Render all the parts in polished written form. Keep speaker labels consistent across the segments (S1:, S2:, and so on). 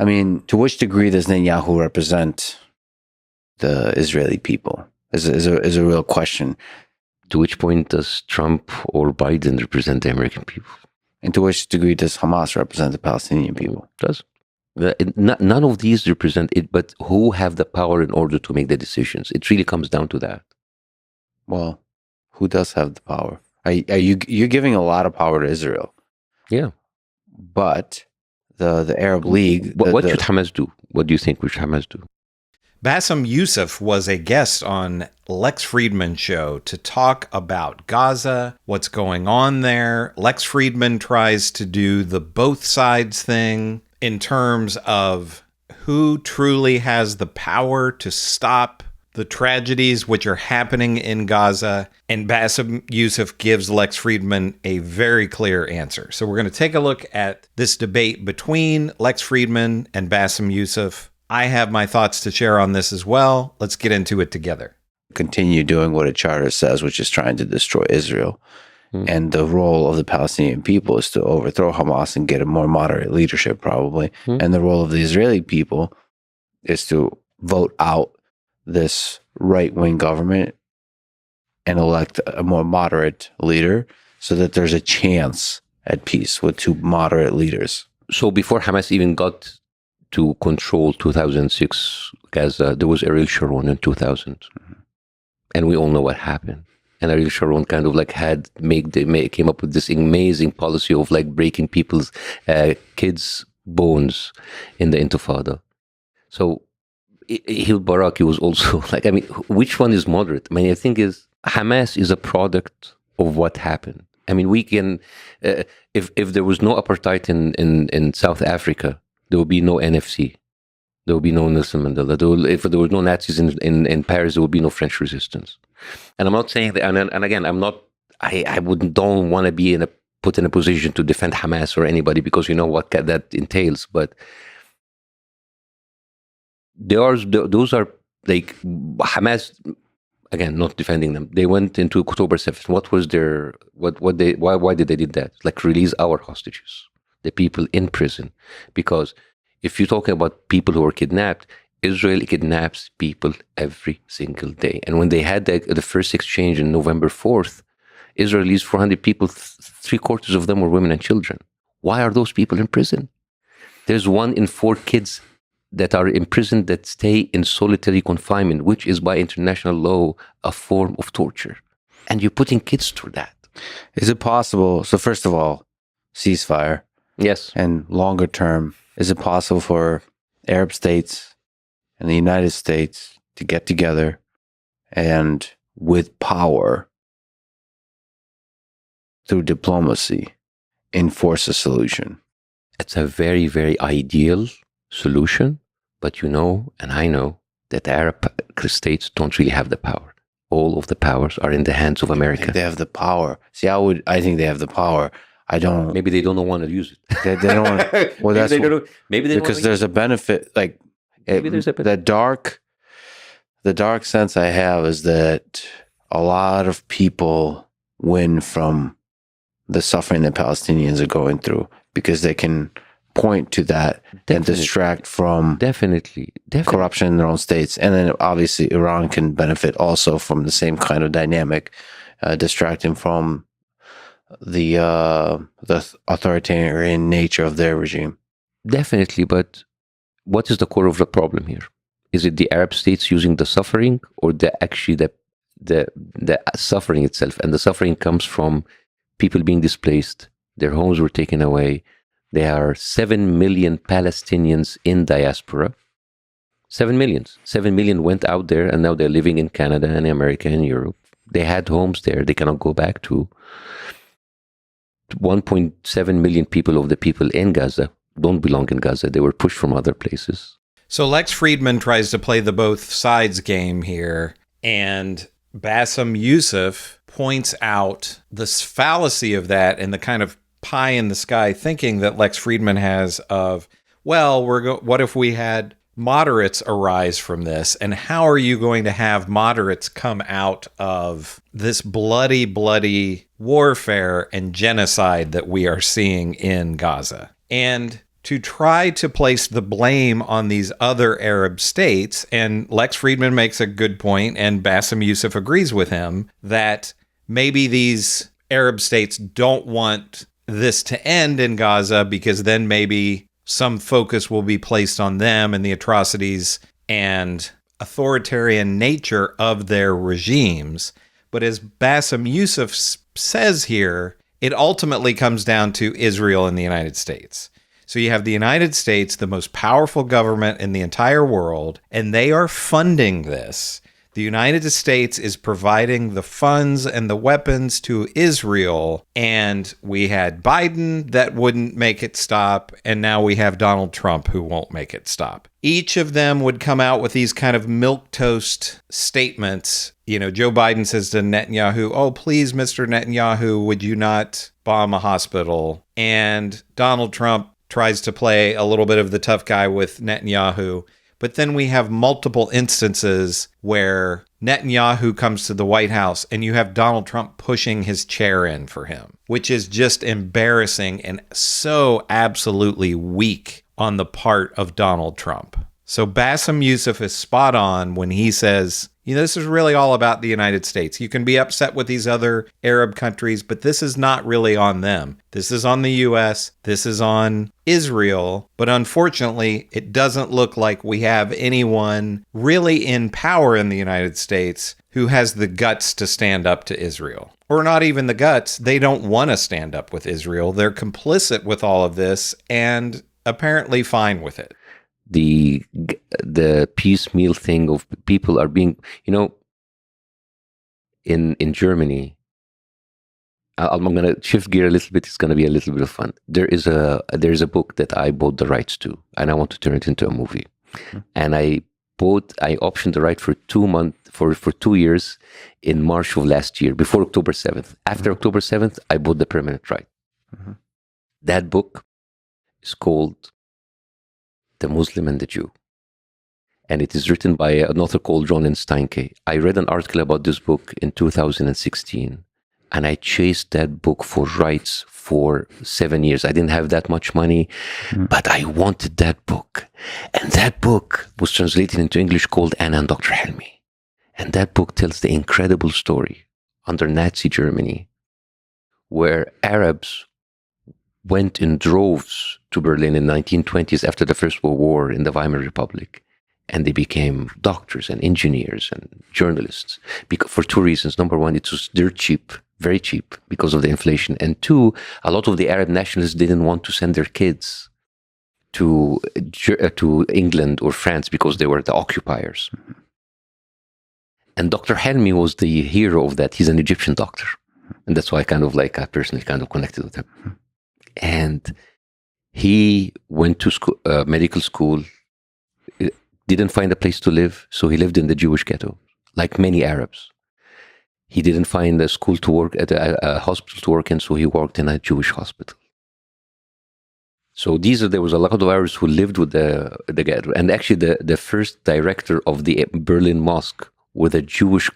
S1: I mean, to which degree does Netanyahu represent the Israeli people? Is a real question.
S2: To which point does Trump or Biden represent the American people?
S1: And to which degree does Hamas represent the Palestinian people?
S2: Does. None of these represent it, but who have the power in order to make the decisions? It really comes down to that.
S1: Well, who does have the power? You're giving a lot of power to Israel.
S2: Yeah.
S1: But the Arab League...
S2: What should Hamas do? What do you think we should Hamas do?
S3: Bassem Youssef was a guest on Lex Fridman's show to talk about Gaza, what's going on there. Lex Fridman tries to do the both sides thing in terms of who truly has the power to stop the tragedies which are happening in Gaza. And Bassem Youssef gives Lex Fridman a very clear answer. So we're going to take a look at this debate between Lex Fridman and Bassem Youssef. I have my thoughts to share on this as well. Let's get into it together.
S1: Continue doing what a charter says, which is trying to destroy Israel. And the role of the Palestinian people is to overthrow Hamas and get a more moderate leadership, probably. And the role of the Israeli people is to vote out this right-wing government and elect a more moderate leader so that there's a chance at peace with two moderate leaders.
S2: So before Hamas even got to control 2006 Gaza, there was Ariel Sharon in 2000. And we all know what happened. And Ariel Sharon kind of like came up with this amazing policy of like breaking people's kids' bones in the Intifada. So Hil Baraki was also like, I mean, which one is moderate? I mean, the thing is, Hamas is a product of what happened. I mean, we can, if there was no apartheid in South Africa, there would be no NFC. There would be no Nelson Mandela. If there were no Nazis in Paris, there would be no French resistance. And I'm not saying that, and again, don't want to be put in a position to defend Hamas or anybody, because you know what that entails. But those are like Hamas, again, not defending them. They went into October 7th. What was why did they do that? Like release our hostages, the people in prison. Because if you're talking about people who were kidnapped, Israel kidnaps people every single day. And when they had the first exchange on November 4th, Israel released 400 people, 3/4 of them were women and children. Why are those people in prison? There's 1 in 4 kids that are in prison that stay in solitary confinement, which is by international law a form of torture. And you're putting kids through that.
S1: Is it possible? So first of all, ceasefire.
S2: Yes.
S1: And longer term, is it possible for Arab states and the United States to get together and with power through diplomacy enforce a solution?
S2: It's a very, very ideal solution, but you know, and I know, that the Arab states don't really have the power. All of the powers are in the hands of America.
S1: I think they have the power. See, I think they have the power. I don't.
S2: Maybe they don't want to use it.
S1: They don't want. Well, that's
S2: maybe they
S1: because there's a benefit. Like the dark sense I have is that a lot of people win from the suffering that Palestinians are going through because they can point to that and distract from
S2: definitely
S1: corruption in their own states. And then obviously Iran can benefit also from the same kind of dynamic, distracting from the authoritarian nature of their regime.
S2: Definitely, but what is the core of the problem here? Is it the Arab states using the suffering, or the suffering itself? And the suffering comes from people being displaced, their homes were taken away. There are 7 million Palestinians in diaspora. 7 million. 7 million went out there, and now they're living in Canada and America and Europe. They had homes there they cannot go back to. 1.7 million people of the people in Gaza don't belong in Gaza. They were pushed from other places.
S3: So Lex Fridman tries to play the both sides game here, and Bassem Youssef points out this fallacy of that and the kind of pie in the sky thinking that Lex Fridman has of, well, what if we had moderates arise from this? And how are you going to have moderates come out of this bloody, bloody warfare and genocide that we are seeing in Gaza? And to try to place the blame on these other Arab states. And Lex Fridman makes a good point, and Bassem Youssef agrees with him, that maybe these Arab states don't want this to end in Gaza because then maybe some focus will be placed on them and the atrocities and authoritarian nature of their regimes. But as Bassem Youssef says here, it ultimately comes down to Israel and the United States. So you have the United States, the most powerful government in the entire world, and they are funding this. The United States is providing the funds and the weapons to Israel, and we had Biden that wouldn't make it stop, and now we have Donald Trump who won't make it stop. Each of them would come out with these kind of milquetoast statements. Joe Biden says to Netanyahu, "Oh, please, Mr. Netanyahu, would you not bomb a hospital?" And Donald Trump tries to play a little bit of the tough guy with Netanyahu. But then we have multiple instances where Netanyahu comes to the White House and you have Donald Trump pushing his chair in for him, which is just embarrassing and so absolutely weak on the part of Donald Trump. So Bassem Youssef is spot on when he says, this is really all about the United States. You can be upset with these other Arab countries, but this is not really on them. This is on the U.S. This is on Israel. But unfortunately, it doesn't look like we have anyone really in power in the United States who has the guts to stand up to Israel. Or not even the guts. They don't want to stand up with Israel. They're complicit with all of this and apparently fine with it.
S2: The piecemeal thing of people are being, in Germany, I'm going to shift gear a little bit. It's going to be a little bit of fun. There's a book that I bought the rights to, and I want to turn it into a movie. Mm-hmm. And I optioned the right for 2 months, for 2 years in March of last year, before October 7th. After October 7th, I bought the permanent right. Mm-hmm. That book is called The Muslim and the Jew. And it is written by an author called Ronen Steinke. I read an article about this book in 2016, and I chased that book for rights for 7 years. I didn't have that much money, but I wanted that book. And that book was translated into English called Anna and Dr. Helmi. And that book tells the incredible story under Nazi Germany, where Arabs went in droves to Berlin in the 1920s after the First World War in the Weimar Republic. And they became doctors and engineers and journalists for two reasons. Number one, it was dirt cheap, very cheap because of the inflation. And two, a lot of the Arab nationalists didn't want to send their kids to England or France because they were the occupiers. And Dr. Helmi was the hero of that. He's an Egyptian doctor. And that's why I personally kind of connected with him. And he went to school, medical school, didn't find a place to live, so he lived in the Jewish ghetto, like many Arabs. He didn't find a school to work at, a hospital to work in, so he worked in a Jewish hospital. So there was a lot of Arabs who lived with the ghetto. And actually the first director of the Berlin Mosque was a Jewish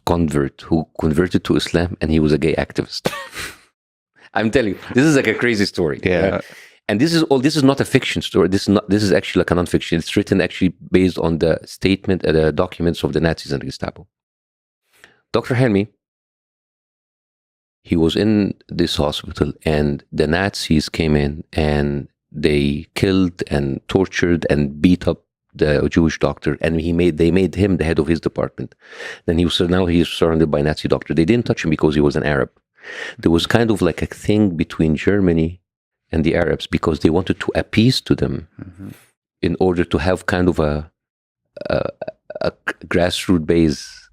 S2: convert who converted to Islam, and he was a gay activist. I'm telling you, this is like a crazy story.
S1: Yeah.
S2: And this is not a fiction story. This is actually like a non-fiction. It's written actually based on the statement, the documents of the Nazis and Gestapo. Dr. Helmi, he was in this hospital, and the Nazis came in and they killed and tortured and beat up the Jewish doctor, and they made him the head of his department. Then now he's surrounded by Nazi doctors. They didn't touch him because he was an Arab. There was kind of like a thing between Germany and the Arabs because they wanted to appease to them in order to have kind of a grassroots base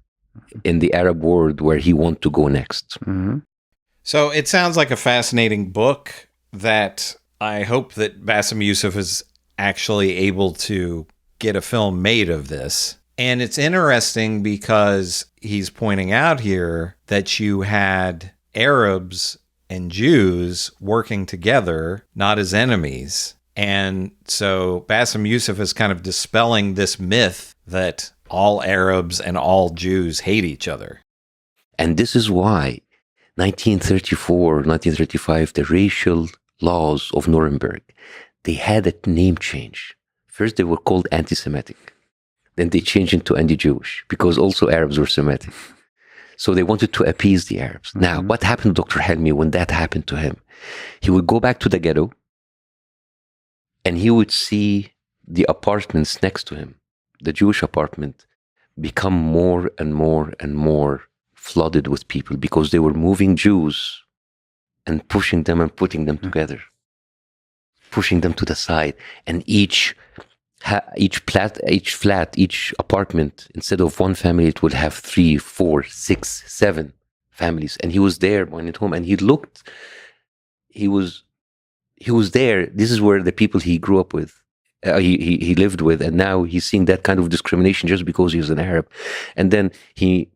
S2: in the Arab world where he wanted to go next.
S1: Mm-hmm.
S3: So it sounds like a fascinating book that I hope that Bassem Youssef is actually able to get a film made of this. And it's interesting because he's pointing out here that you had Arabs and Jews working together, not as enemies. And so Bassem Youssef is kind of dispelling this myth that all Arabs and all Jews hate each other.
S2: And this is why 1934, 1935, the racial laws of Nuremberg, they had a name change. First, they were called anti-Semitic. Then they changed into anti-Jewish because also Arabs were Semitic. So they wanted to appease the Arabs. Mm-hmm. Now, what happened to Dr. Helmi when that happened to him? He would go back to the ghetto and he would see the apartments next to him, the Jewish apartment, become more and more and more flooded with people because they were moving Jews and pushing them and putting them together, pushing them to the side. And each apartment, instead of one family, it would have 3, 4, 6, 7 families. And he was there when at home, and he looked. He was there. This is where the people he grew up with, he lived with, and now he's seeing that kind of discrimination just because he was an Arab. And then he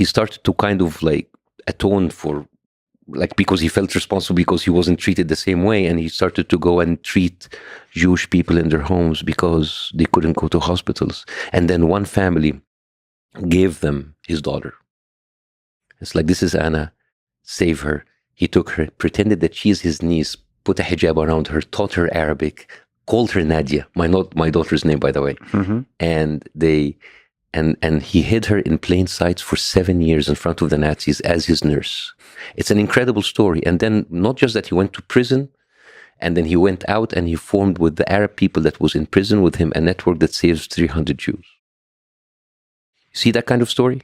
S2: started to kind of like atone for, like, because he felt responsible because he wasn't treated the same way, and he started to go and treat Jewish people in their homes because they couldn't go to hospitals. And then one family gave them his daughter. It's like, this is Anna, save her. He took her, pretended that she's his niece, put a hijab around her, taught her Arabic, called her Nadia, my daughter's name, by the way. Mm-hmm. And he hid her in plain sight for 7 years in front of the Nazis as his nurse. It's an incredible story. And then not just that, he went to prison, and then he went out and he formed with the Arab people that was in prison with him a network that saves 300 Jews. See that kind of story?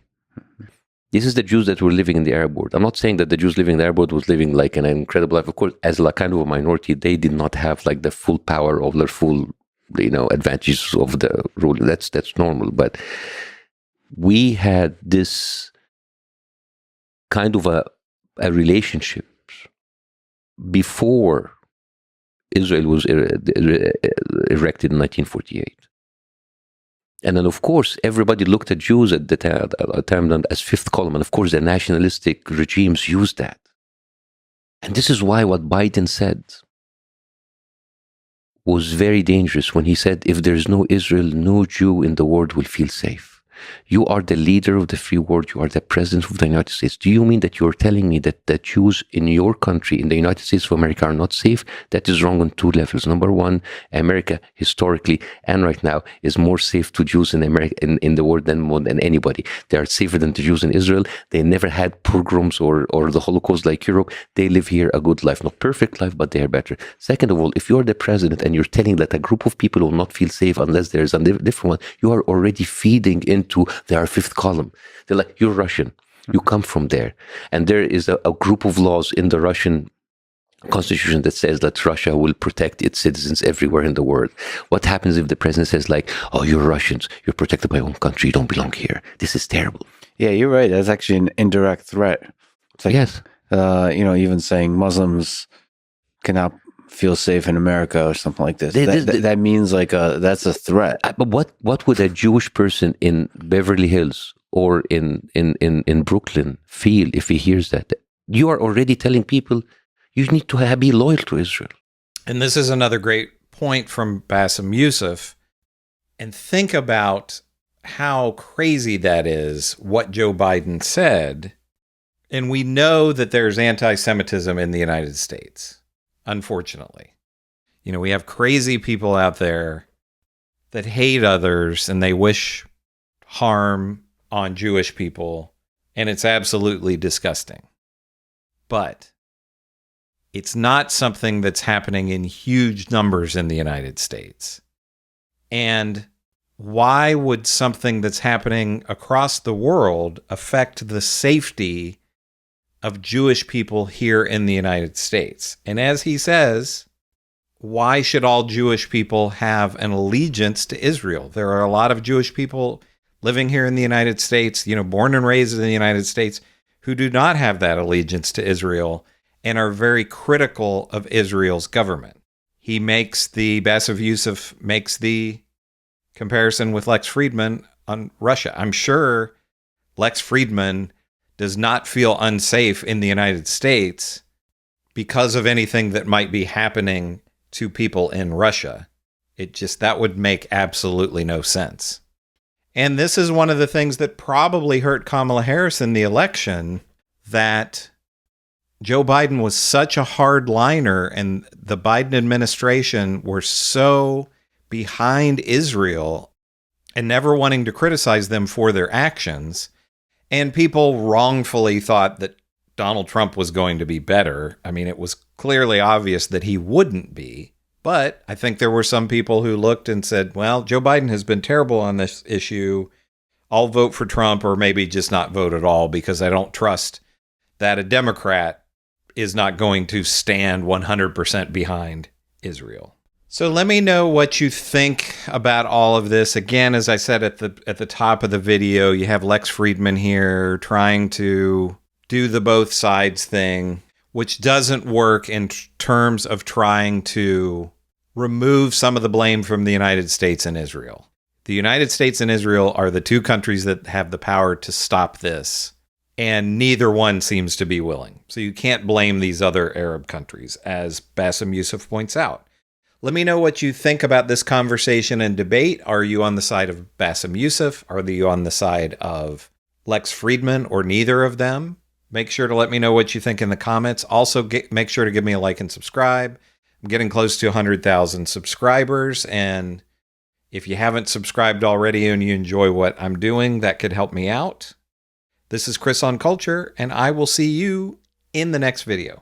S2: This is the Jews that were living in the Arab world. I'm not saying that the Jews living in the Arab world was living like an incredible life. Of course, as like kind of a minority, they did not have like the full power of their full, advantages of the rule. That's normal. But we had this kind of a relationship before Israel was erected in 1948. And then, of course, everybody looked at Jews at the time as fifth column. And of course, the nationalistic regimes used that. And this is why what Biden said was very dangerous when he said, if there's no Israel, no Jew in the world will feel safe. You are the leader of the free world. You are the president of the United States. Do you mean that you're telling me that the Jews in your country, in the United States of America, are not safe? That is wrong on 2 levels. Number one, America historically and right now is more safe to Jews in America, in the world more than anybody. They are safer than the Jews in Israel. They never had pogroms or the Holocaust like Europe. They live here a good life, not perfect life, but they are better. Second of all, if you're the president and you're telling that a group of people will not feel safe unless there is a different one, you are already feeding into their fifth column. They're like, you're Russian. You come from there. And there is a group of laws in the Russian constitution that says that Russia will protect its citizens everywhere in the world. What happens if the president says like, oh, you're Russians, you're protected by your own country, you don't belong here? This is terrible.
S1: Yeah, you're right. That's actually an indirect threat. It's like,
S2: yes.
S1: Even saying Muslims cannot feel safe in America or something like this. That means like that's a threat.
S2: But what would a Jewish person in Beverly Hills or in Brooklyn feel if he hears that? You are already telling people you need to be loyal to Israel.
S3: And this is another great point from Bassem Youssef. And think about how crazy that is, what Joe Biden said. And we know that there's anti-Semitism in the United States. Unfortunately, we have crazy people out there that hate others and they wish harm on Jewish people, and it's absolutely disgusting. But it's not something that's happening in huge numbers in the United States. And why would something that's happening across the world affect the safety of Jewish people here in the United States? And as he says, why should all Jewish people have an allegiance to Israel? There are a lot of Jewish people living here in the United States, born and raised in the United States, who do not have that allegiance to Israel and are very critical of Israel's government. Bassem Youssef makes the comparison with Lex Fridman on Russia. I'm sure Lex Fridman does not feel unsafe in the United States because of anything that might be happening to people in Russia. That would make absolutely no sense. And this is one of the things that probably hurt Kamala Harris in the election, that Joe Biden was such a hardliner and the Biden administration were so behind Israel and never wanting to criticize them for their actions. And people wrongfully thought that Donald Trump was going to be better. I mean, it was clearly obvious that he wouldn't be. But I think there were some people who looked and said, well, Joe Biden has been terrible on this issue. I'll vote for Trump, or maybe just not vote at all, because I don't trust that a Democrat is not going to stand 100% behind Israel. So let me know what you think about all of this. Again, as I said at the top of the video, you have Lex Fridman here trying to do the both sides thing, which doesn't work in terms of trying to remove some of the blame from the United States and Israel. The United States and Israel are the two countries that have the power to stop this, and neither one seems to be willing. So you can't blame these other Arab countries, as Bassem Youssef points out. Let me know what you think about this conversation and debate. Are you on the side of Bassem Youssef? Are you on the side of Lex Fridman, or neither of them? Make sure to let me know what you think in the comments. Also, make sure to give me a like and subscribe. I'm getting close to 100,000 subscribers, and if you haven't subscribed already and you enjoy what I'm doing, that could help me out. This is Chris on Culture, and I will see you in the next video.